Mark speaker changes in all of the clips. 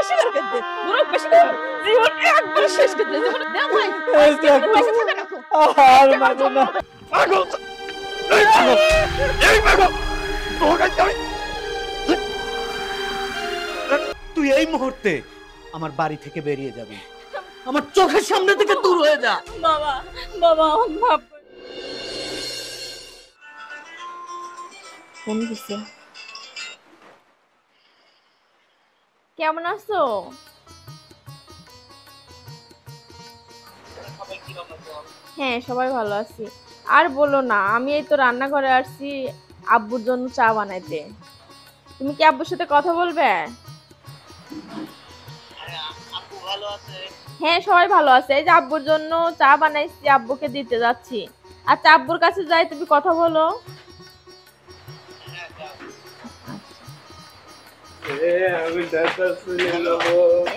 Speaker 1: বেশি করে খেতে মুরগ বেশি করে জীবন একবার শেষ করতে জীবন দে ভাই পয়সা থাকে রাখো
Speaker 2: আর মাগো না
Speaker 3: পাগল এই পাগল তোকে আমি
Speaker 2: তুই এই মুহূর্তে আমার বাড়ি থেকে বেরিয়ে যাবি আমার চোখের সামনে থেকে দূর হয়ে যা
Speaker 1: বাবা বাবা বাপ ফোন দিছে কেমন আছো হ্যাঁ সবাই ভালো আছি আর বলো না আমি এই তো রান্নাঘরে আসছি আব্বুর জন্য চা বানাইতে তুমি কি আব্বুর সাথে কথা বলবে হ্যাঁ সবাই ভালো আছে এই যে আব্বুর জন্য চা বানাইছি আব্বুকে দিতে যাচ্ছি আচ্ছা আব্বুর কাছে যাই তুমি কথা বলো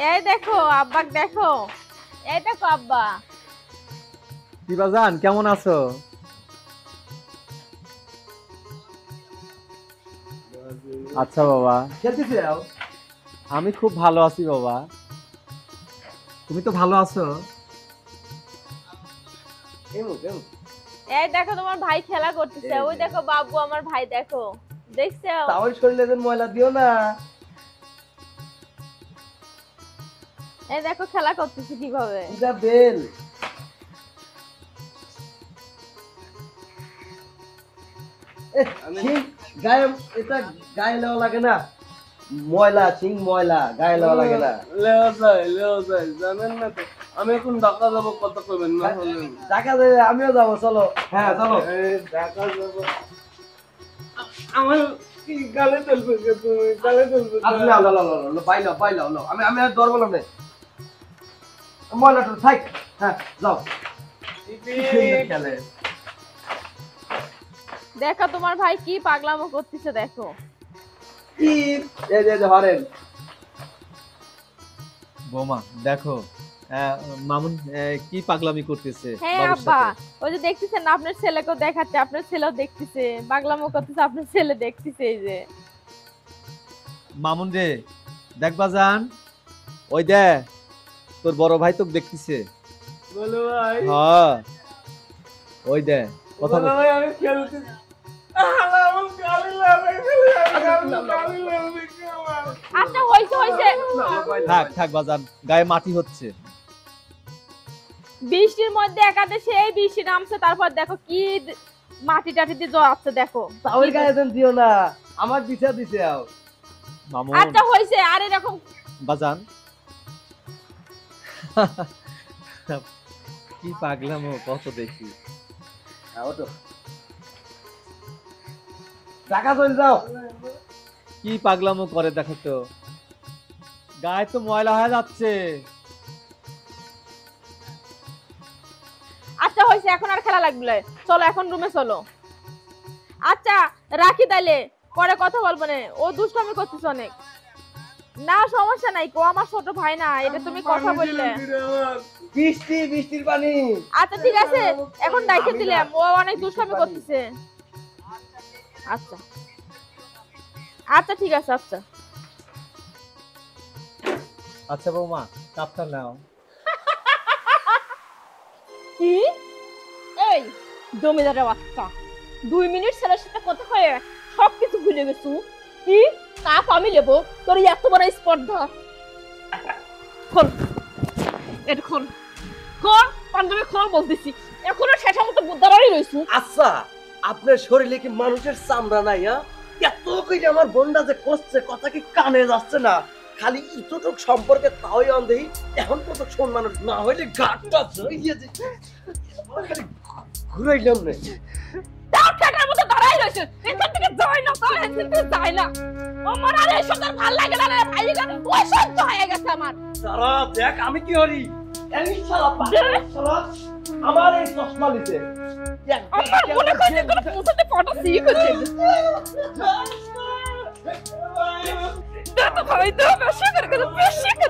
Speaker 1: এই দেখো আব্বাক দেখো এই দেখো আব্বা
Speaker 2: দিবাজান কেমন আছো আচ্ছা বাবা আমি খুব ভালো আছি বাবা তুমি তো ভালো আছো
Speaker 1: এই দেখো তোমার ভাই খেলা করতেছে ওই দেখো বাবু আমার ভাই দেখো দেখছো
Speaker 4: তাওই শরীরে যেন ময়লা দিও না
Speaker 1: এই দেখো খেলা করতেছে কিভাবে
Speaker 4: এটা বেল গায়ে এটা গায়ে লেওয়া লাগে না ময়লা সিং ময়লা গায়ে লেওয়া লাগে না
Speaker 3: লেও যাই জানেন না তো আমি এখন ঢাকা যাবো কত করবেন না
Speaker 4: ঢাকা যাবে আমিও যাবো চলো হ্যাঁ চলো
Speaker 3: ঢাকা যাবো আমার কি গালে চলবে তুমি গালে চলবে
Speaker 4: বাইলাও আমি আর ধরবো না ময়লাটা থাক হ্যাঁ যাও খেলে
Speaker 1: দেখো তোমার ভাই কি পাগলামো করতেছে দেখো
Speaker 4: কি এই যে হরেন
Speaker 2: বৌমা দেখো মামুন কি পাগলামি করতেছে
Speaker 1: হ্যাঁ আব্বা ওই যে দেখতেছেন না আপনার ছেলেকেও দেখাচ্ছে আপনার ছেলেও দেখতেছে পাগলামো করতেছে আপনার ছেলে দেখতেছে এই যে
Speaker 2: মামুন রে দেখবা জান ওই দে তোর বড় ভাই তো দেখতেছে
Speaker 3: বলো ভাই
Speaker 2: হ্যাঁ ওই দে কথা
Speaker 3: বলো ভাই আমি খেলতে আমার গালি লাগে গালি লাগে
Speaker 1: আচ্ছা হইছে
Speaker 2: থাক বাজান গায়ে মাটি হচ্ছে
Speaker 1: বৃষ্টির মধ্যে একাদে সেই বৃষ্টি নামছে তারপর দেখো কি মাটি টাটি দিয়ে জড়াচ্ছে দেখো
Speaker 4: তাওই গায়ে যেন দিও না আমার দিছে
Speaker 2: মামুন
Speaker 1: আচ্ছা হইছে আর এরকম
Speaker 2: বাজান কি পাগলামো কত দেখি
Speaker 4: ওটো টাকা চলে যাও
Speaker 2: কি পাগলামো করে দেখো তো গায়ে তো ময়লা হয়ে যাচ্ছে
Speaker 1: আচ্ছা হইছে এখন আর খেলা লাগবে না চলো এখন রুমে চলো আচ্ছা রাখি তাইলে পরে কথা বলবো না ও দুষ্টামি করতেছ অনেক না সমস্যা নাই কো আমার ছোট ভাই না এটা তুমি কথা বললে
Speaker 4: বৃষ্টির পানি
Speaker 1: আচ্ছা ঠিক আছে এখন ডাইকে দিলাম ও অনেক দুষ্টামি করতেছে আচ্ছা আচ্ছা ঠিক আছে আচ্ছা
Speaker 2: আচ্ছা বৌমা কাপটা নাও
Speaker 1: কি এই জমিদারের বাচ্চা 2 মিনিট ছেলের সাথে কথা হয়ে সবকিছু ভুলে গেছু কি কাপ আমি নেব তোর এত বড় স্পর্ধা খোল এটা খোল খোল পাঞ্জাবি খোল বলতেছি এখনো শেষের মতো বুদ্ধারারই রইছু
Speaker 4: আচ্ছা আপনার শরীরে কি মানুষের চামড়া নাই এত কইলে আমার বোনটা যে কষ্টে কথা কি কানে যাচ্ছে না খালি ইতটুক সম্পর্কে তাওই অন্ধেই এখন কত শোন মানুষ না হইলে গাটটা জড়িয়ে যে ঘুরাইলাম না
Speaker 1: তাও ঠেকার মতো দাঁড়াই রইছে এখান থেকে যায় না তাও এখান থেকে যায় না আমার আর এই সব ভালো লাগে না রে ভাই এটা ওই সহ্য হয়ে গেছে আমার
Speaker 4: সারা দেখ আমি কি করি এই শালা শালা আমার এই চশমা নিতে
Speaker 1: আমার মনে হয় যে কোনো পুজোতে ফটো সি করছে দাদা ভাই তো বেশি করে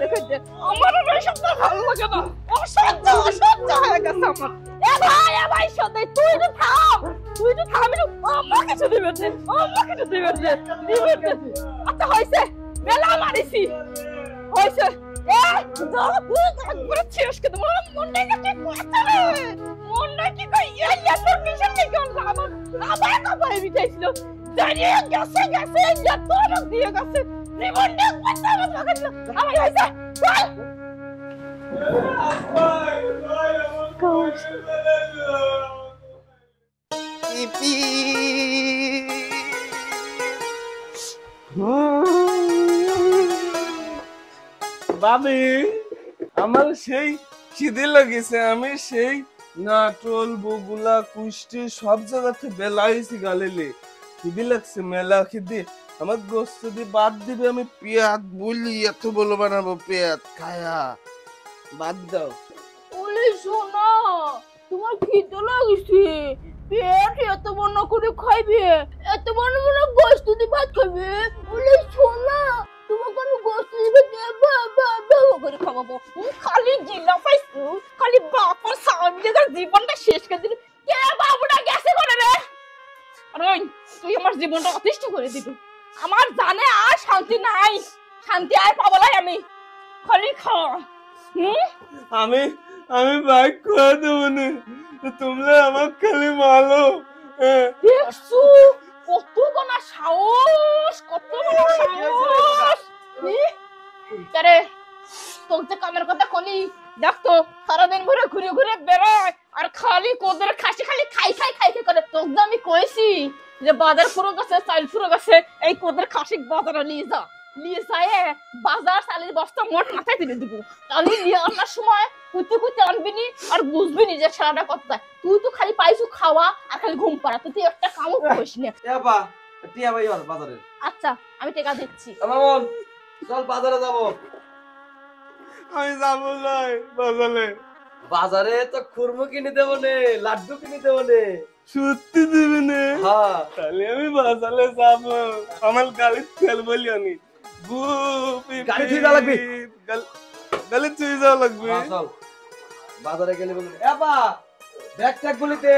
Speaker 1: করছে আমার আর এই সব ভালো লাগে না অসহ্য হয়ে গেছে আমার এ ভাই সদাই তুই তো থাম আমাকে কিছু দিবে আচ্ছা হইছে মেলা মারিছি হয়েছে একবারে শেষ করে দেবো মনটা কি করছে রে মনটা কি কই এত কিসের থেকে আমার আমার কপালে বিটাইছিল দাঁড়িয়ে গেছে গেছে এত রোগ দিয়ে গেছে জীবনটা কত আমার লাগাইছিল আমার হয়েছে
Speaker 3: ভাবি আমার সেই খিদে লাগেছে আমি সেই নাটোল বগুলা কুষ্টি সব জায়গাতে বেলাইছি গালিলে খিদে লাগছে মেলা খিদে আমার গোস্ত দিয়ে বাদ দিবে আমি পেঁয়াজ বলি এত বলো বানাবো পেঁয়াজ খায়া বাদ দাও
Speaker 1: ওলে শোনা তোমার খিদে লাগছে পেট এত বড় করে খাইবে এত বড় বড় গোস্ত দিয়ে ভাত খাইবে ওলে শোনা তোমাকে আমি গোস্ত দিয়ে করে খাওয়াবো খালি জিলা পাইছো খালি বাপর সামনে জীবনটা শেষ করে দিল কে বাবুটা গেছে করে রে আরে তুই আমার জীবনটা অতিষ্ঠ করে দিল আমার জানে আর শান্তি নাই শান্তি আর পাবলাই আমি খালি খাওয়া
Speaker 3: আমি আমি বাইক করে দেবো না তোমরা আমার খালি মালো
Speaker 1: দেখছো কত বড় সাহস কত বড় সাহস আরে তোর যে কামের কথা কলি দেখতো সারাদিন ভরে ঘুরে ঘুরে বেড়ায় আর খালি কোদের খাসি খালি খাই খাই খাই খাই করে তোকে আমি কইছি যে বাজার পুরো গেছে চাইল পুরো গেছে এই কোদের খাসি বাজারে নিয়ে যায় বাজার চালের বস্তা মোট মাথায় তুলে দিব তাহলে নিয়ে আনার সময় কুইতে কুইতে আনবিনি আর বুঝবিনি যে সারাটা কথা তুই তো খালি পাইছু খাওয়া আর খালি ঘুম পাড়া তুই একটা কামও করিস না
Speaker 2: আপা টিয়া ভাই আর বাজারে
Speaker 1: আচ্ছা আমি টাকা দিচ্ছি
Speaker 2: মামুন চল বাজারে যাব
Speaker 3: আমি যাবো নাই বাজারে
Speaker 4: বাজারে তো খুরমু কিনে দেবো নে লাড্ডু কিনে দেবো নে
Speaker 3: সত্যি দিবি না
Speaker 4: হ্যাঁ
Speaker 3: তাহলে আমি বাজারে যাবো আমার গাড়ির তেল বলি আমি
Speaker 4: গাড়ি ধুয়ে যাওয়া লাগবে।
Speaker 3: গাড়ি চুই যাওয়া লাগবে
Speaker 4: চল বাজারে গেলে বলবি আপা ব্যাগ ট্যাগ বলিতে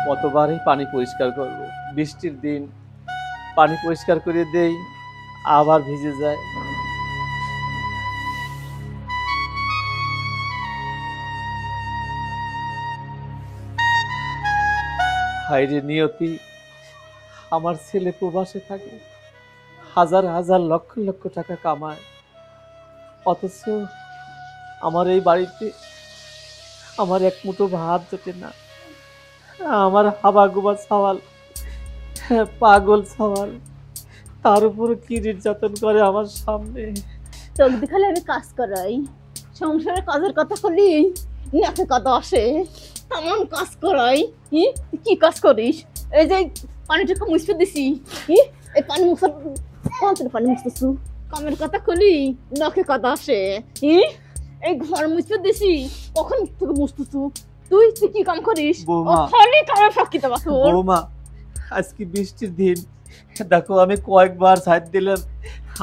Speaker 2: কতবারই পানি পরিষ্কার করব বৃষ্টির দিন পানি পরিষ্কার করে দেই আবার ভিজে যায় হায়রে নিয়তি আমার ছেলে প্রবাসে থাকে হাজার হাজার লক্ষ লক্ষ টাকা কামায় অথচ আমার এই বাড়িতে আমার এক মুঠো ভাত জোটে না আমার হাবা গোবা সওয়াল পাগল সওয়াল তার উপর কি নির্যাতন করে আমার সামনে
Speaker 1: চোখ দেখালে আমি কাজ করাই সংসারের কাজের কথা বলি নাকে কথা আসে তেমন কাজ করাই কি কাজ করিস এই যে পানিটুকু মুছতে দিছি এই পানি মুছার কত পানি মুছতেছু কামের কথা খুলি নাকে কথা আসে এই ঘর মুছতে দিছি কখন থেকে মুছতেছু তুই কি কাম করিস খালি কামে ফাঁকি দেবা তোর
Speaker 2: বৌমা আজকে বৃষ্টির দিন দেখো আমি কয়েকবার সাইড দিলাম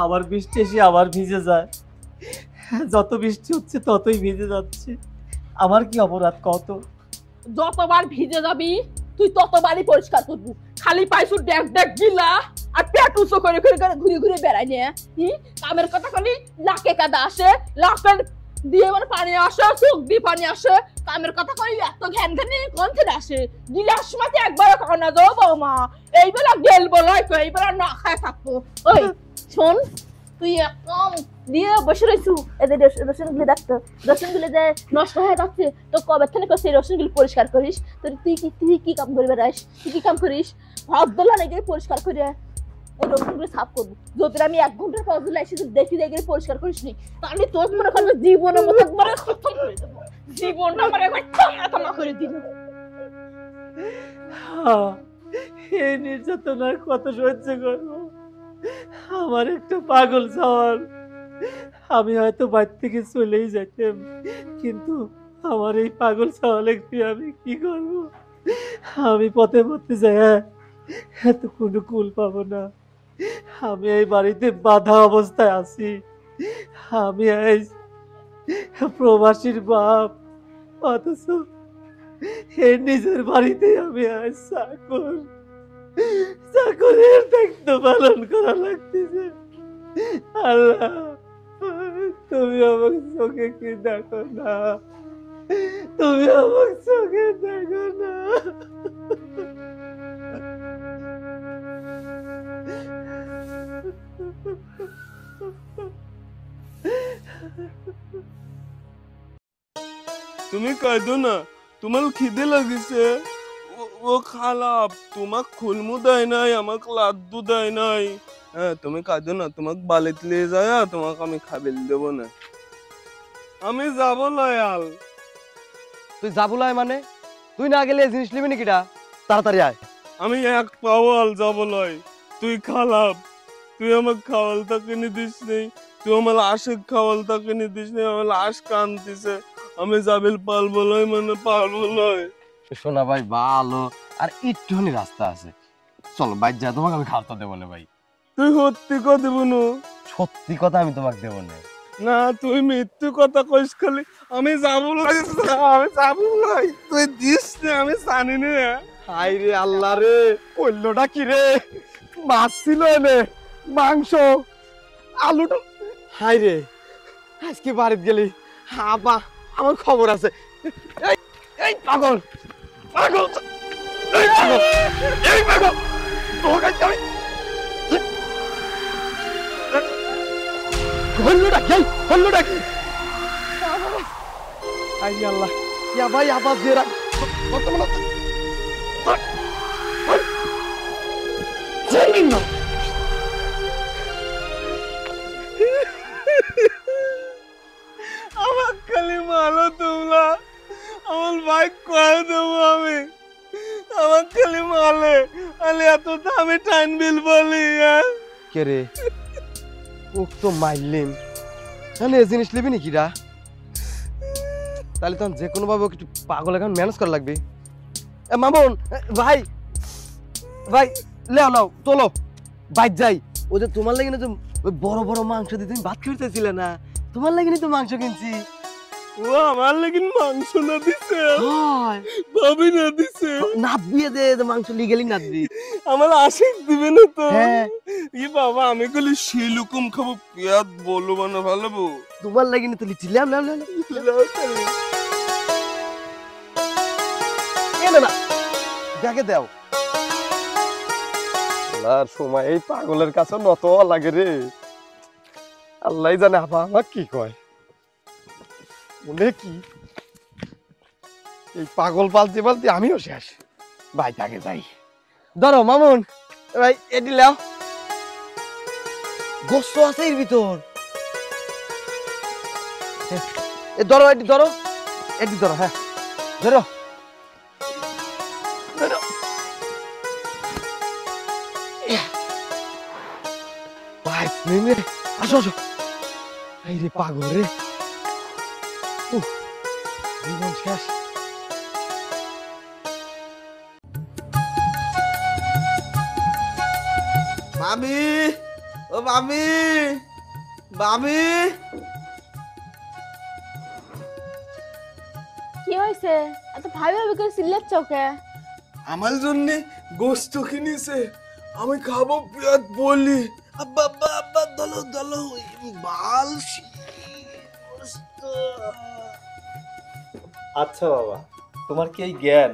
Speaker 2: আবার বৃষ্টি এসে আবার ভিজে যায় যত বৃষ্টি হচ্ছে ততই ভিজে যাচ্ছে আমার কি অপরাধ কত
Speaker 1: যতবার ভিজে যাবি তুই ততবারই পরিষ্কার করবি খালি পাইছু ড্যাক ড্যাক গিলা আর পেট উঁচু করে করে ঘুরে ঘুরে বেড়াই নে কামের কথা খালি লাকে কাদা আসে লাকের দিয়ে মানে পানি আসে চোখ দিয়ে পানি আসে কামের কথা কই এত ঘ্যান ঘ্যান কোন থেকে আসে গিলাস মাঝে একবার খাও না যাও বৌমা এইবেলা গেল বলাই তো এইবেলা না খায় থাকবো ওই শোন তুই একদম দিয়ে বসে রয়েছু এদের রসুনগুলি দেখতো রসুনগুলি যে নষ্ট হয়ে যাচ্ছে তো কবে থেকে সেই রসুনগুলি পরিষ্কার করিস তোর তুই কি কাম করে বেড়াস তুই কি কাম করিস ভাত দোলা নাকি পরিষ্কার করে এই রসুনগুলি সাফ করবো যদি আমি 1 ঘন্টার পর দিলে এসে দেখি দেখে পরিষ্কার করিস নি তাহলে তোর মনে করবে জীবনের মতো একবারে খতম করে দেবো জীবনটা আমার একবার থামা করে দিল
Speaker 2: এই নির্যাতনার কত সহ্য করবো আমার একটা পাগল সওয়াল আমি হয়তো বাড়ি থেকে চলেই যেতাম কিন্তু আমার এই পাগল সওয়ালে আমি কি করবো আমি পথে পথে যাই এত কোনো কুল পাবো না আমি এই বাড়িতে বাধা অবস্থায় আছি আমি এই প্রবাসীর বাপ অথচ এর নিজের বাড়িতে আমি আজ চাকরের দায়িত্ব পালন করা লাগতেছে। আল্লাহ, তুমি আমার চোখে কি দেখো না? তুমি আমার চোখে দেখো না?
Speaker 3: তুমি কাঁদো না, তোমার খিদে লাগিছে। ও খালাপ তোমাক খুলমু দেয় নাই, আমাকে লাড্ডু দেয় নাই। হ্যাঁ তুমি কাঁদো না, তোমাক বালিত লিয়ে যায়, তোমাকে আমি খাবিল দেবো না। আমি যাব লয়াল।
Speaker 4: তুই যাবুলাই মানে? তুই না গেলে জিনিস নিবি নাকিটা? তাড়াতাড়ি আয়।
Speaker 3: আমি এক পাওয়াল যাব লয়। তুই খালাপ, তুই আমার খাওয়াল তাকে নিদিস নেই, তুই আমার আশেক খাওয়াল তাকে নিদিস নেই, আমার আশ কানতিছে। আমি যাবিল পালবো লয়, মানে পালবো লয়।
Speaker 4: শোনা ভাই ভালো, আর একটুখানি রাস্তা আছে, চলো বাইর যা, তোমাকে আমি খাওয়াতে দেবো না ভাই।
Speaker 3: তুই সত্যি কথা দেব না?
Speaker 4: সত্যি কথা আমি তোমাকে দেবো না।
Speaker 3: না তুই মৃত্যু কথা কইস খালি। আমি যাবো লয়, আমি যাবো লয়, তুই দিস না, আমি জানি না।
Speaker 4: হাই রে আল্লাহ রে, কইলোটা কি রে? মাছ ছিল এনে, মাংস, আলুটা। হাই রে, আজকে বাড়িতে গেলি আবা আমার খবর আছে। এই এই পাগল পাগল, এই পাগল, এই পাগল, তোকে আমি হল্লুটা কি? হল্লুটা কি? হাই রে আল্লাহ, ইয়া ভাই আবার দিয়ে রাখ বর্তমানে।
Speaker 3: আমার খালি মালো তোমরা, আমার বাইক করে দেবো আমি। আমার খালি মালে, আলে এত দামি টাইম বিল বলি।
Speaker 4: কে রে? ও তো মাইলিম, তাহলে এই জিনিস নিবি নাকি রা? তাহলে তখন যে কোনো ভাবে একটু পাগল এখন ম্যানেজ করা লাগবে। মামুন ভাই, ভাই লেও নাও চলো বাইর যাই। ওই যে তোমার লাগে না, তো ওই বড় বড় মাংস দিয়ে তুমি ভাত খেতেছিলে না, তোমার লাগে তো মাংস কিনছি।
Speaker 3: ও আমার লেকিন মাংস না দিছে, ভাবি না দিছে।
Speaker 4: নাদবিয়ে দে মাংস লিগেলি নাদবি।
Speaker 3: আমার আশিক দিবে না তো?
Speaker 4: হ্যাঁ।
Speaker 3: ই বাবা আমি কইলি শিলুকুম খাবো, পেঁয়াজ বলবো মানে ভালো বউ।
Speaker 4: তোমার লাগে না তো লিটিলাম না না না দেখে দাও। আল্লাহর সময় এই পাগলের কাছে নত লাগে রে, আল্লাহ জানে আপা আমার কি কয়। মনে কি এই পাগল পালতে পালতে আমিও শেষ। ভাই তাকে যাই, ধরো মামুন ভাই এটি লাও, গোস্ত আছে এর ভিতর। এ ধরো, এটি ধরো, এটি ধরো, হ্যাঁ ধরো ধরো। ভাই আসো আসো। এই রে পাগল রে, জীবন শেষ।
Speaker 3: মামি, ও মামি, মামি।
Speaker 1: কি হয়েছে? এত ভাবি ভাবি করে চিল্লাচ্ছ ওকে?
Speaker 3: আমার জন্য গোস্ত কিনেছে, আমি খাবো, পেঁয়াজ বলি। আব্বা আব্বা আব্বা দলো দলো বাল গোস্ত।
Speaker 2: আচ্ছা বাবা, তোমার কি এই জ্ঞান?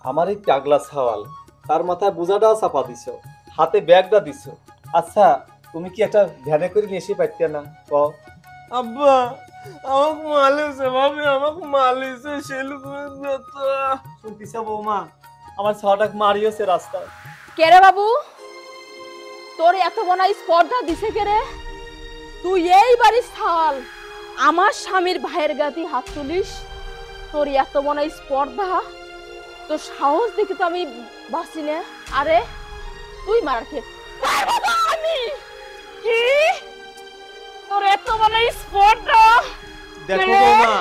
Speaker 2: আমার এই পাগলা ছাওয়াল, তার মাথায় বোঝাটা চাপা দিছো, হাতে ব্যাগটা দিছো। আচ্ছা তুমি কি একটা ভ্যানে করে নিয়ে এসে পারতে না? কও।
Speaker 3: আব্বা আমাকে মালিছে, ভাবি আমাকে মালিছে, শিলুকুমের ব্যথা।
Speaker 2: শুনতিছ বৌমা, আমার ছাওয়াটাকে মারিয়েছে রাস্তায়।
Speaker 1: কে রে বাবু, তোর এত বড় স্পর্ধা দিছে কে রে? তুই এই বাড়ির ছাল, আমার স্বামীর ভাইয়ের গাতি হাত তুলিস? তোর এত বড় স্পর্ধা, তোর সাহস দেখে তো আমি বাঁচি না। আরে তুই মার খেয়ে আমি কি? তোর এত বড় স্পর্ধা!
Speaker 2: দেখো বৌমা,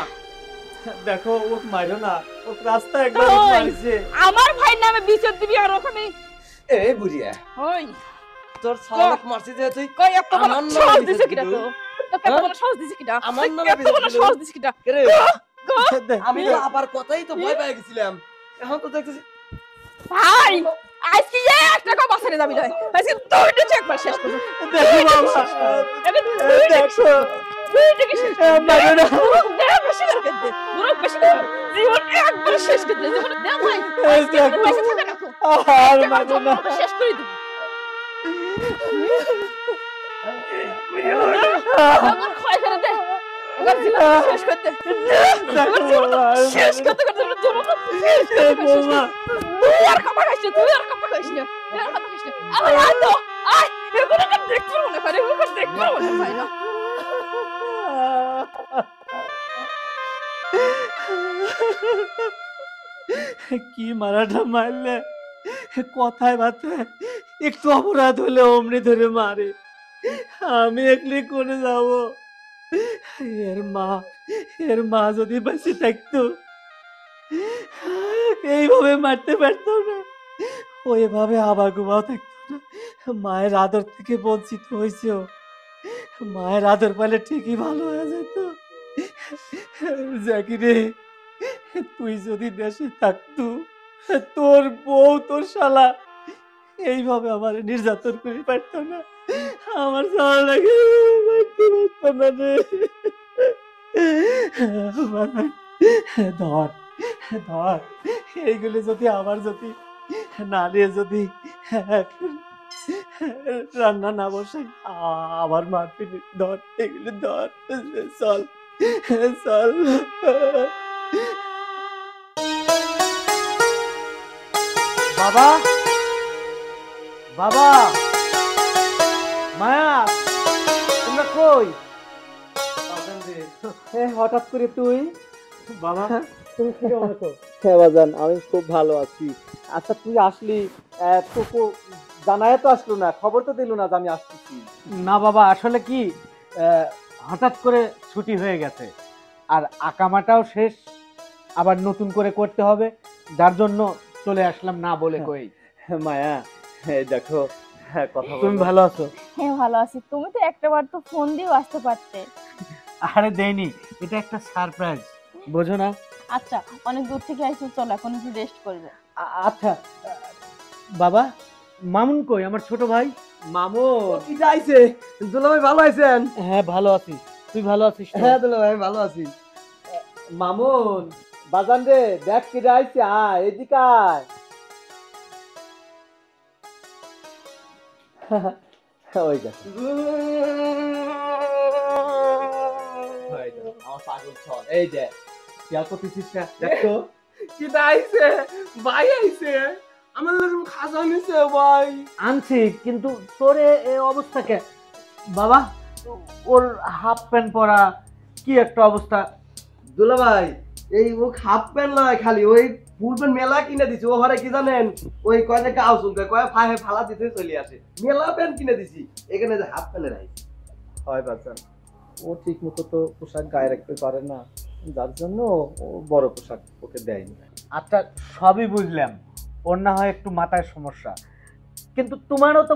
Speaker 2: দেখো ও মারো না, ও রাস্তায় একবার মারছে।
Speaker 1: আমার ভাই নামে বিচার দিবি আর ওখানে?
Speaker 4: এই বুড়িয়া
Speaker 1: ওই
Speaker 4: তোর ছাওয়াক মারছিস যে তুই?
Speaker 1: কই এত বড়
Speaker 4: আমার নামে
Speaker 1: সাহস
Speaker 4: বিচার
Speaker 1: দিছে কিটা?
Speaker 4: দিলো?
Speaker 1: তো তোকে এত বড় সাহস দিছে কিটা?
Speaker 4: আমার নামে
Speaker 1: এত বড়
Speaker 4: বিচার দিলো?
Speaker 1: সাহস দিছে কিটা?
Speaker 4: কে রে? আমি তো আবার কথাই তো ভয় পেয়ে গেছিলাম, এখন তো দেখতেছি
Speaker 1: ভাই আজকে এক টাকা বাসারে যাবি না আজকে দুইটা চেক মার শেষ করব
Speaker 2: দেখো বাবা, দেখো
Speaker 1: দুইটা কি শেষ
Speaker 2: মারো না।
Speaker 1: বেশি করে দে দুরক বেশি করে জীবন একবার শেষ করে দে জীবন দে ভাই আজকে পয়সা থাকে না
Speaker 2: আর মারো না।
Speaker 1: শেষ করে দিবি আমার ক্ষয় করে দে এবার জীবন শেষ করতে শেষ করতে করতে জীবন
Speaker 2: বৌমা,
Speaker 1: তুই আর কাপড় খাইছ তুই আর কাপড় খাইছ না তুই আর কাপড় খাইছ না আমার আয় তো আয় এগুলো কাট দেখতে মনে করে এগুলো কাট দেখতে মনে হয় না
Speaker 2: কি মারাটা মারলে, কথায় বার্তায় একটু অপরাধ হলে অমনি ধরে মারে। আমি একলি কোনে যাব? এর মা যদি বেঁচে থাকতো এইভাবে মারতে পারতো না, ওইভাবে আবার ঘুমাও থাকতো না। মায়ের আদর থেকে বঞ্চিত হয়েছে ও। মায়ের আদর পেলে ঠিকই ভালো হয়ে যেত। জাকিরে, তুই যদি দেশে থাকতু, তোর বউ তোর শালা এইভাবে আমার নির্যাতন করে পারতো না। আমার শালা লাগে মারতে পারতো না রে। ধর ধর, এইগুলি যদি আবার যদি না নিয়ে যদি রান্না না বসাই আবার মারবি। ধর এগুলি ধর, চল চল। বাবা, বাবা, মায়া, তোমরা কই? হঠাৎ করে তুই? বাবা তুমি কি আছো? হ্যাঁ বাজান, আমি খুব ভালো আছি। আচ্ছা তুই আসলি, তোকে জানায় তো আসলো না, খবর তো দিল না যে আমি আসতেছি।
Speaker 5: না বাবা, আসলে কি হঠাৎ করে ছুটি হয়ে গেছে, আর আকামাটাও শেষ, আবার নতুন করে করতে হবে, যার জন্য চলে আসলাম না বলে কই।
Speaker 2: মায়া, দেখো কথা
Speaker 5: তুমি ভালো আছো?
Speaker 1: হ্যাঁ ভালো আছি। তুমি তো একটাবার তো ফোন দিয়েও আসতে পারতে।
Speaker 5: আরে দেইনি, এটা একটা সারপ্রাইজ, বোঝো না?
Speaker 1: আচ্ছা অনেক দূর থেকে আইছো, চলো এখন একটু রেস্ট করবে।
Speaker 5: আচ্ছা বাবা, মামুন কই, আমার ছোট ভাই?
Speaker 2: মামুন,
Speaker 4: কি যাইছে? দুলাভাই ভালো আছেন?
Speaker 5: হ্যাঁ ভালো আছি, তুই ভালো আছিস তো?
Speaker 4: হ্যাঁ দুলাভাই আমি ভালো আছি।
Speaker 2: মামুন বাজান রে, দেখ কি যাইছে, আয় এদিকে আয়। ওই দেখ আমার পাগল ছল, এই যে খেয়াল করতেছিস না? দেখো
Speaker 3: কি আইছে ভাই, আইছে আমার এরকম খাজা নিছে ভাই।
Speaker 5: আনছি, কিন্তু তোরে এই অবস্থাকে বাবা, ওর হাফ প্যান্ট পরা কি একটা অবস্থা।
Speaker 4: দুলাভাই এই ও হাফ প্যান্ট লয়, খালি ওই ফুল প্যান্ট মেলা কিনে দিছি। ও হরে কি জানেন, ওই কয় যে গাও চুলকে কয় ফাহে ফালা দিতে চলে আসে, মেলা প্যান্ট কিনে দিছি, এখানে যে হাফ প্যান্টের আইছে।
Speaker 2: হয় বাজান, ও ঠিক মতো তো পোশাক গায়ে রাখতে পারে না, যার জন্য ও বড় পোশাক ওকে দেয়নি।
Speaker 5: আচ্ছা সবই বুঝলাম, ওর না হয় একটু মাথায় সমস্যা, কিন্তু তোমারও তো,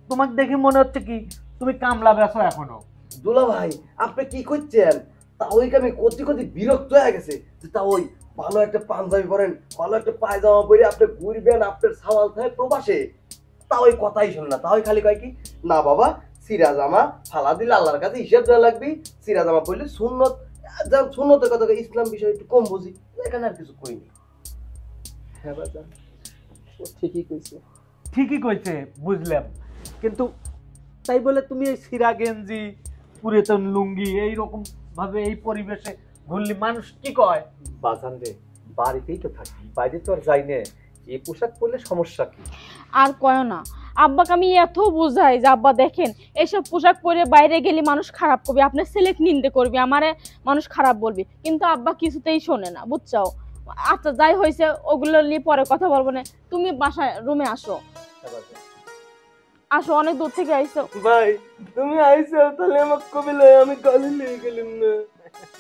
Speaker 5: তোমাকে দেখে মনে হচ্ছে কি তুমি কামলা বেছো এখনো।
Speaker 4: দুলাভাই আপনি কি করছেন? তা ওই আমি কতি কতি বিরক্ত হয়ে গেছে যে তা ওই ভালো একটা পাঞ্জাবি পরেন, ভালো একটা পায়জামা পরে আপনি ঘুরবেন, আপনার সাওয়াল থাকে প্রবাসে, তা ওই কথাই শুন না। তা ওই খালি কয় কি, না বাবা সিরা জামা ফালা দিলে আল্লাহর কাছে হিসাব দেওয়া লাগবে, সিরা জামা পরলে সুন্নত, সুন্নতের কথা ইসলাম বিষয় একটু কম বুঝি, এখানে আর কিছু কইনি।
Speaker 2: হ্যাঁ বাজান, ও ঠিকই কইছে।
Speaker 5: ঠিকই কইছে বুঝলাম, কিন্তু তাই বলে তুমি এই সিরা গেঞ্জি পুরাতন লুঙ্গি এইরকম ভাবে এই পরিবেশে ঘুরলি মানুষ কি কয়?
Speaker 2: বাজান রে, বাড়িতেই তো থাকি, বাইরে তো আর যাই না, এই পোশাক পরলে সমস্যা কি?
Speaker 1: আর কয় না, আব্বাকে আমি এত বোঝাই যে আব্বা দেখেন এইসব পোশাক পরে বাইরে গেলে মানুষ খারাপ করবে, আপনার ছেলেকে নিন্দে করবে, আমারে মানুষ খারাপ বলবে, কিন্তু আব্বা কিছুতেই শোনে না, বুঝছো? আচ্ছা যাই হয়েছে ওগুলো নিয়ে পরে কথা বলবো না, তুমি বাসায় রুমে আসো, আসো অনেক দূর থেকে আইছো।
Speaker 3: ভাই তুমি আইছো তাহলে আমাকে কবি লয়, আমি গালি লিয়ে গেলাম না,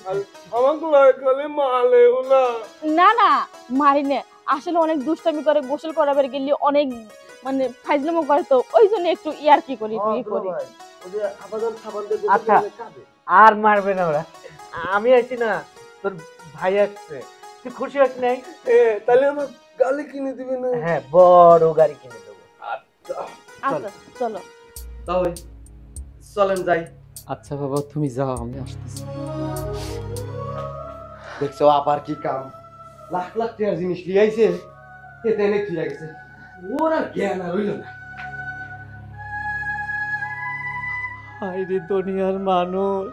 Speaker 3: আর আমাকে লয় গেলে মালেও না।
Speaker 1: না না মারি নে, আসলে অনেক দুষ্টামি করে, গোসল করাবার গেলে অনেক মানে ফাইজলামো করে, তো ওই জন্য একটু ইয়ার কি করি তুই করি।
Speaker 4: ওই যে আবাদন সাবান দিয়ে
Speaker 5: আচ্ছা আর মারবে না ওরা, আমি আছি না, তোর ভাই আসছে, তুই খুশি হস নাই?
Speaker 3: তাহলে আমার গালি কিনে দিবে না?
Speaker 5: হ্যাঁ, বড় গাড়ি কিনে দেবো।
Speaker 1: আচ্ছা চলো।
Speaker 4: তাহলে চলেন যাই।
Speaker 2: আচ্ছা বাবা, তুমি যাও, আমি আসতেছি।
Speaker 4: দেখছো আবার কি কাম, লাখ লাখ টাকার জিনিস নিয়ে আইছে, এতে এনে ঠিক গেছে, ওর আর জ্ঞান আর হইল না।
Speaker 2: হায়রে দুনিয়ার মানুষ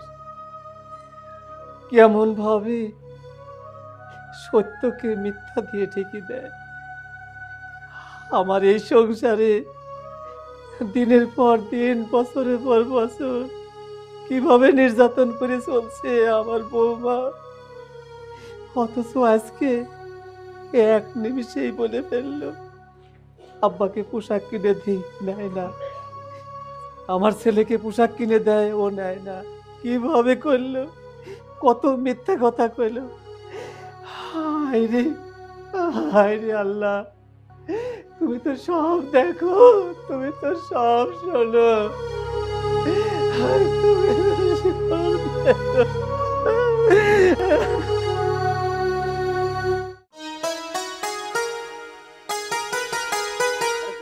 Speaker 2: কেমন ভাবে সত্যকে মিথ্যা দিয়ে ঠেকি দেয়। আমার এই সংসারে দিনের পর দিন, বছরের পর বছর কিভাবে নির্যাতন করে চলছে আমার বৌমা, অথচ আজকে এক নিমিষেই বলে ফেললো আব্বাকে পোশাক কিনে দিই, নেয় না। আমার ছেলেকে পোশাক কিনে দেয়, ও নেয় না। কিভাবে করলো, কত মিথ্যা কথা কইলো। হায়রে হায়রে আল্লাহ, তুমি তো সব দেখো, তুমি তো সব শোনো। তুমি তো সব দেখো।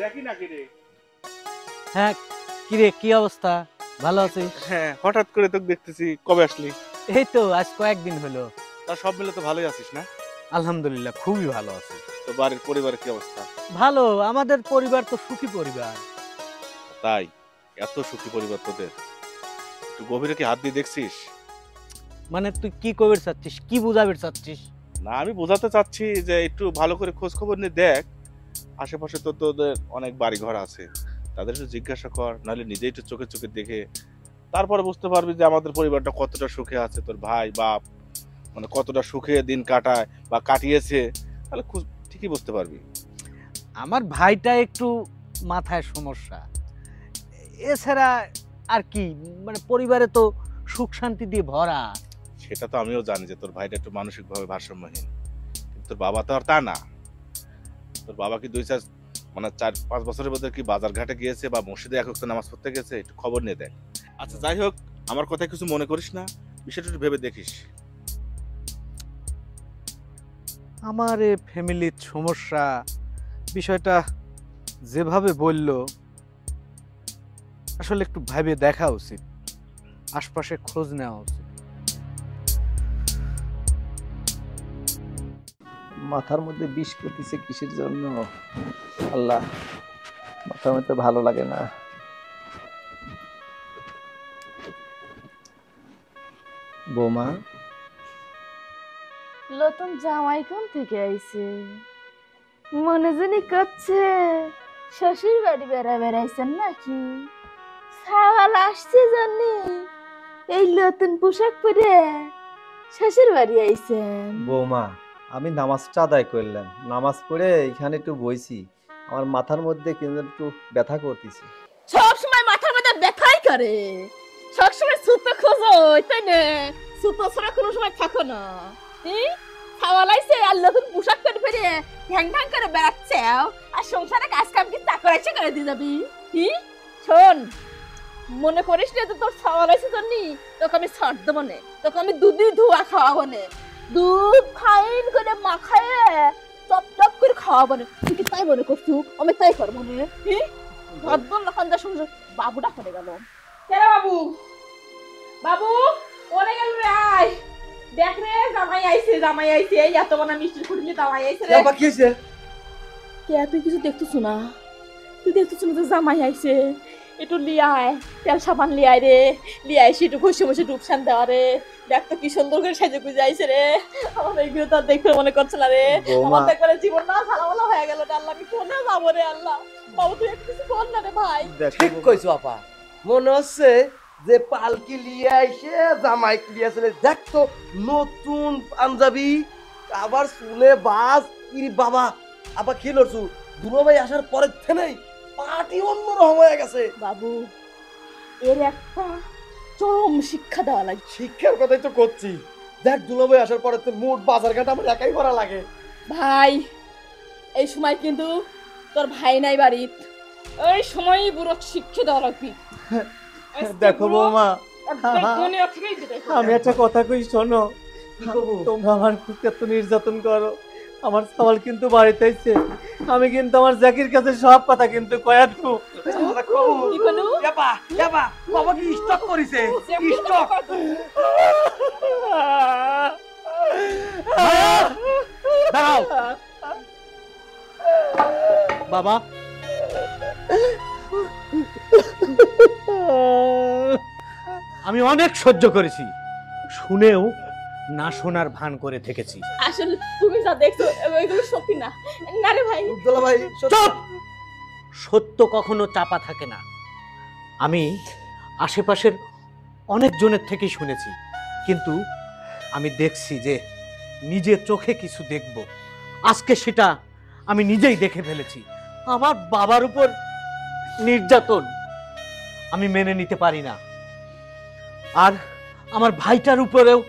Speaker 3: দেখি না কিরে।
Speaker 5: হ্যাঁ, কিরে কি অবস্থা, ভালো আছিস?
Speaker 6: হ্যাঁ, হঠাৎ করে তোকে দেখতেছি, কবে আসলি?
Speaker 5: এই তো আজ কয়েকদিন হলো।
Speaker 6: তা সব মিলে তো ভালোই আছিস না?
Speaker 5: আলহামদুলিল্লাহ, খুবই ভালো আছি।
Speaker 6: তো বাড়ির পরিবারের কি অবস্থা?
Speaker 5: ভালো, আমাদের পরিবার তো সুখী পরিবার।
Speaker 6: তাই এত সুখী পরিবার তোদের, একটু গভীরে কি হাত দিয়ে দেখছিস?
Speaker 5: মানে তুই কি কবে চাচ্ছিস, কি বুঝাবে চাচ্ছিস?
Speaker 6: না, আমি বোঝাতে চাচ্ছি যে একটু ভালো করে খোঁজ খবর নিয়ে দেখ, আশেপাশে তো তোদের অনেক বাড়ি ঘর আছে, তাদের একটু জিজ্ঞাসা কর, নাহলে নিজেই একটু চোখে চোখে দেখে তারপরে বুঝতে পারবি যে আমাদের পরিবারটা কতটা সুখে আছে, তোর ভাই বাপ মানে কতটা সুখে দিন কাটায় বা কাটিয়েছে, তাহলে ঠিকই বুঝতে পারবি।
Speaker 5: আমার ভাইটা একটু মাথায় সমস্যা, এছাড়া আর কি, মানে পরিবারে তো সুখ শান্তি দিয়ে ভরা।
Speaker 6: সেটা তো আমিও জানি যে তোর ভাইটা একটু মানসিকভাবে ভারসাম্যহীন, কিন্তু তোর বাবা তো আর তা না। তোর বাবা কি 4-5 বছরের মধ্যে কি বাজার ঘাটে গিয়েছে বা মসজিদে এক ওয়াক্ত নামাজ পড়তে গেছে? একটু খবর নিয়ে দেখ। আচ্ছা যাই হোক, আমার কথা কিছু মনে করিস না, বিষয়টা একটু ভেবে দেখিস।
Speaker 5: আমার এ ফ্যামিলির সমস্যা, বিষয়টা যেভাবে বলল আসলে একটু ভাবে দেখা উচিত, আশপাশে খোঁজ নেওয়া উচিত।
Speaker 2: মাথার মধ্যে বিষ করতেছে কিসের জন্য আল্লাহ, মাথার মধ্যে ভালো লাগে না। বৌমা,
Speaker 1: নতুন জামাই কোন থেকে আইছে? মনে জানি করছে শ্বশুর বাড়ি বেড়াইছেন নাকি? সাওয়াল আসছে জানি এই নতুন পোশাক পরে শ্বশুর বাড়ি আইছেন।
Speaker 2: বৌমা, আমি নামাজটা আদায় করলাম, নামাজ পড়ে এখানে একটু বইছি, আমার মাথার মধ্যে কিন্তু একটু ব্যথা করতেছে।
Speaker 1: সব সময় মাথার মধ্যে ব্যথাই করে, সব সময় সুতো খোঁজো, তাই না? সুতো ছাড়া কোনো সময় থাকো না। খাওয়ালাইছে আর নতুন পোশাক পরে ফেরে ঢ্যাং ঢ্যাং করে বেড়াচ্ছে, আর সংসারে কাজ কাম কি চাকর আছে করে দিয়ে যাবি? শোন, মনে করিস না যে তোর খাওয়ালাইছে জন্যই তোকে আমি ছাড় দেবো না, তোকে আমি দুধই ধোয়া খাওয়াবো না, দুধ ফাইন করে মাখায়ে টপ টপ করে খাওয়াবো না। তুই কি তাই মনে করছু আমি তাই করবো না? ভদ্র লক্ষণ যা সংসার বাবুটা করে গেল। কেন বাবু, বাবু ওরে গেল রে, আয় দেখ রে, জামাই আইছে, জামাই আইছে, এই এত বড় মিষ্টি খুঁড়লি জামাই আইছে রে।
Speaker 4: বাবা কি হইছে?
Speaker 1: কে তুই কিছু দেখতেছ না? তুই দেখতেছ না যে জামাই আইছে? একটু লিয়ায়, তেল সাবান লিয়ায় রে, লিয়ায় এসে একটু ঘষে ঘষে ডুবসান দেওয়া রে। দেখ তো কি সুন্দর করে সাজে গুজে আইছে রে, আমার এইগুলো তো দেখতে মনে করছে না রে। আমার তো একবারে জীবন না ঝালামালা হয়ে গেল রে। আল্লাহ, আমি কোনে যাবো রে? আল্লাহ বাবু, তুই একটু কিছু বল না রে ভাই।
Speaker 4: ঠিক কইছো আপা, মনে হচ্ছে যে পালকি লিয়ে আইসে জামাই লিয়ে আসলে। দেখ তো নতুন পাঞ্জাবি, আবার চুলে বাস, ইরি বাবা আপা কি লড়ছু? দুলো ভাই আসার পরের থেকেই পার্টি অন্যরকম হয়ে গেছে।
Speaker 1: বাবু, এর একটা চরম শিক্ষা দেওয়া লাগে।
Speaker 4: শিক্ষার কথাই তো করছি। দেখ দুলো ভাই আসার পরে তো মোট বাজার ঘাট আমার একাই করা লাগে।
Speaker 1: ভাই, এই সময় কিন্তু তোর ভাই নাই বাড়িত, এই সময় বুড়ো শিক্ষা দেওয়া লাগবি।
Speaker 2: দেখো বৌমা, আমি একটা কথা কই শোনো,
Speaker 4: কি করবো?
Speaker 2: তোমরা আমার খুব এত নির্যাতন করো, আমার সওয়াল কিন্তু বাড়িতে আইছে, আমি কিন্তু আমার জ্যাকির কাছে সব কথা কিন্তু কয়া দেবো।
Speaker 4: আমরা করবো।
Speaker 1: কি করলো?
Speaker 4: বাবা কি স্টক করিছে? স্টক।
Speaker 5: দাঁড়াও বাবা, আমি অনেক সহ্য করেছি, শুনেও না শোনার ভান করে থেকেছি।
Speaker 1: আসলে তুমি যা দেখছো এগুলো সত্যি না। না রে ভাই।
Speaker 4: দুলা ভাই
Speaker 5: চুপ! সত্য কখনো চাপা থাকে না। আমি আশেপাশের অনেক জনের থেকে শুনেছি, কিন্তু আমি দেখছি যে নিজের চোখে কিছু দেখব, আজকে সেটা আমি নিজেই দেখে ফেলেছি। আমার বাবার উপর নির্যাতন আমি মেনে নিতে পারি না, আর আমার ভাইটার উপরেও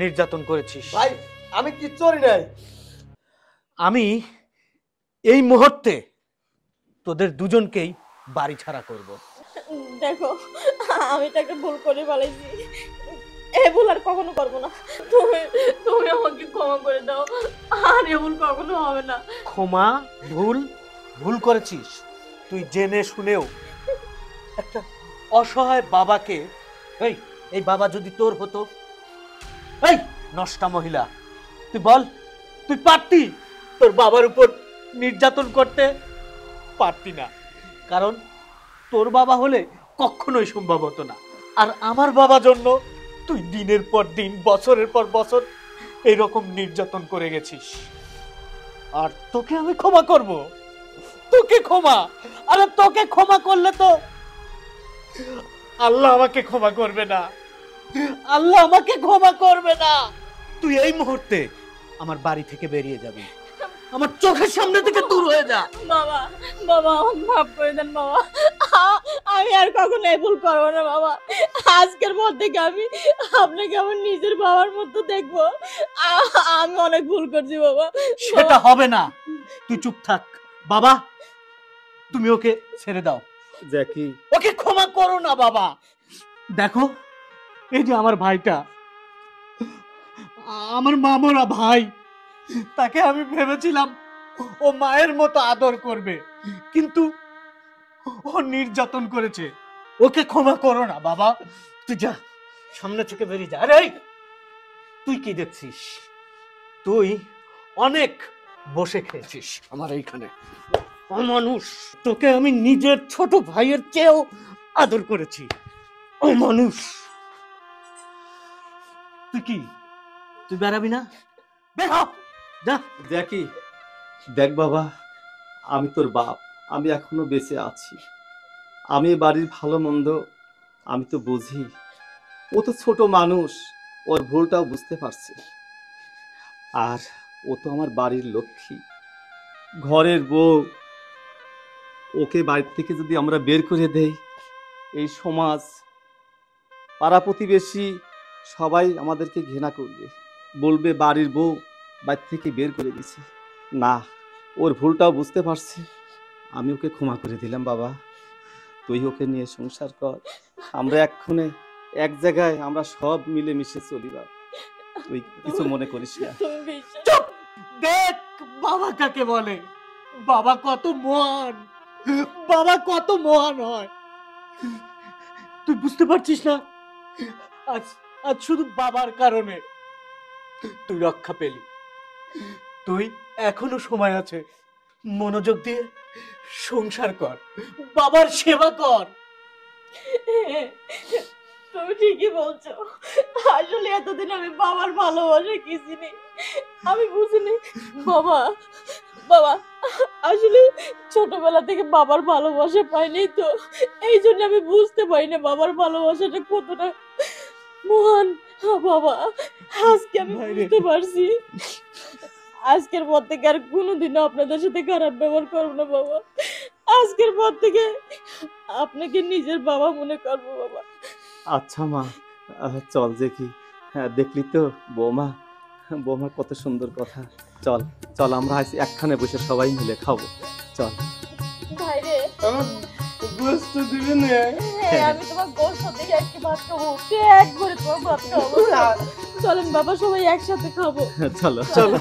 Speaker 5: নির্যাতন করেছিস।
Speaker 4: ভাই আমি কিচ্ছু করি নাই।
Speaker 5: আমি এই মুহূর্তে তোদের দুজনকেই বাড়ি ছাড়া করব।
Speaker 1: দেখো আমি তো একটা ভুল করে ফেলেছি, এ ভুল আর কখনো করবো না। তুমি তুমি আমাকে ক্ষমা করে দাও, আর এ ভুল কখনো হবে না।
Speaker 5: ক্ষমা? ভুল করেছিস তুই জেনে শুনেও। একটা অসহায় বাবাকে, এই বাবা যদি তোর হতো, এই নষ্টা মহিলা, তুই বল, তুই পারতি তোর বাবার উপর নির্যাতন করতে? পারতি না, কারণ তোর বাবা হলে কখনোই সম্ভব হতো না। আর আমার বাবা জন্য তুই দিনের পর দিন, বছরের পর বছর এইরকম নির্যাতন করে গেছিস, আর তোকে আমি ক্ষমা করব? তোকে ক্ষমা? আরে তোকে ক্ষমা করলে তো আল্লাহ আমাকে ক্ষমা করবে না, আল্লাহ আমাকে ক্ষমা করবে না। তুই এই মুহূর্তে আমার বাড়ি থেকে বেরিয়ে যাবি, আমার চোখের সামনে থেকে দূর হয়ে যা।
Speaker 1: বাবা বাবা আমাকে মাফ করে দেন বাবা, আমি আর কখনো এই ভুল করবো না বাবা। আজকের পর থেকে আমি আপনাকে আমার নিজের বাবার মতো দেখবো। আমি অনেক ভুল করছি বাবা।
Speaker 5: সেটা হবে না, তুই চুপ থাক। বাবা তুমি ওকে ছেড়ে দাও,
Speaker 2: জ্যাকি,
Speaker 5: ওকে ক্ষমা করো না বাবা। দেখো এই যে আমার ভাইটা, আমার মামরা ভাই, তাকে আমি ভেবেছিলাম ও মায়ের মতো আদর করবে, কিন্তু ও নির্যাতন করেছে। ওকে ক্ষমা করো না বাবা, তুই যা, সামনে থেকে বেরিয়ে যা। আরে তুই কি দেখছিস? তুই অনেক বসে খেয়েছিস আমার এইখানে। অমানুষ, তোকে আমি নিজের ছোট ভাইয়ের চেয়েও আদর করেছি। অমানুষ, তুই কি, তুই বেরাবি না? বের হ, যা।
Speaker 2: জ্যাকি, দেখ বাবা, আমি তোর বাপ, আমি এখনো বেঁচে আছি, আমি বাড়ির ভালো মন্দ আমি তো বুঝি। ও তো ছোট মানুষ, ওর ভুলটাও বুঝতে পারছি, আর ও তো আমার বাড়ির লক্ষ্মী, ঘরের বউ। ওকে বাড়ি থেকে যদি আমরা বের করে দেই, এই সমাজ, পাড়া প্রতিবেশী সবাই আমাদেরকে ঘৃণা করবে, বলবে বাড়ির বউ বাড়ি থেকে বের করে দিছে। না, ওর ভুলটাও বুঝতে পারছি, আমি ওকে ক্ষমা করে দিলাম। বাবা তুই ওকে নিয়ে সংসার কর, আমরা এক্ষণে এক জায়গায় আমরা সব মিলেমিশে চলি। বাবা তুই কিছু মনে করিস না।
Speaker 1: তুমি বিশ্বাস
Speaker 5: চুপ! দেখ বাবা কাকে বলে, বাবা কত মহান, বাবা কত মহান হয়। তুই বুঝতে পারছিস না? আজ আজ শুধু বাবার কারণে তুই রক্ষা পেলি। তুই এখনো সময় আছে, মনোযোগ দিয়ে সংসার কর, বাবার সেবা কর।
Speaker 1: তুমি ঠিকই বলছো, আসলে এতদিন আমি বাবার ভালোবাসা কিছিনি, আমি বুঝিনি। বাবা বাবা আসলে ছোটবেলা থেকে বাবার ভালোবাসা পাইনি, তো এই জন্য আমি বুঝতে পারি না বাবার ভালোবাসাটা কতটা মহান। বাবা আজকে আমি বুঝতে পারছি, আজকের পর থেকে আর কোনোদিনও আপনাদের সাথে খারাপ ব্যবহার করবো না বাবা। আজকের পর থেকে আপনাকে নিজের বাবা মনে করবো বাবা।
Speaker 2: আচ্ছা মা, চল দেখি। হ্যাঁ দেখলি তো বৌমা, বৌমার কত সুন্দর কথা। চল চল, আমরা আজ একখানে বসে সবাই মিলে খাবো, চল।
Speaker 1: ভাইরে
Speaker 3: আমার গোস্ত দিবে না?
Speaker 1: হ্যাঁ আমি তোমার গোস্ত দিয়ে একটি ভাত খাবো, পেট ভরে তোমার ভাত খাবো। চলেন বাবা সবাই একসাথে খাবো।
Speaker 2: চলো
Speaker 5: চলো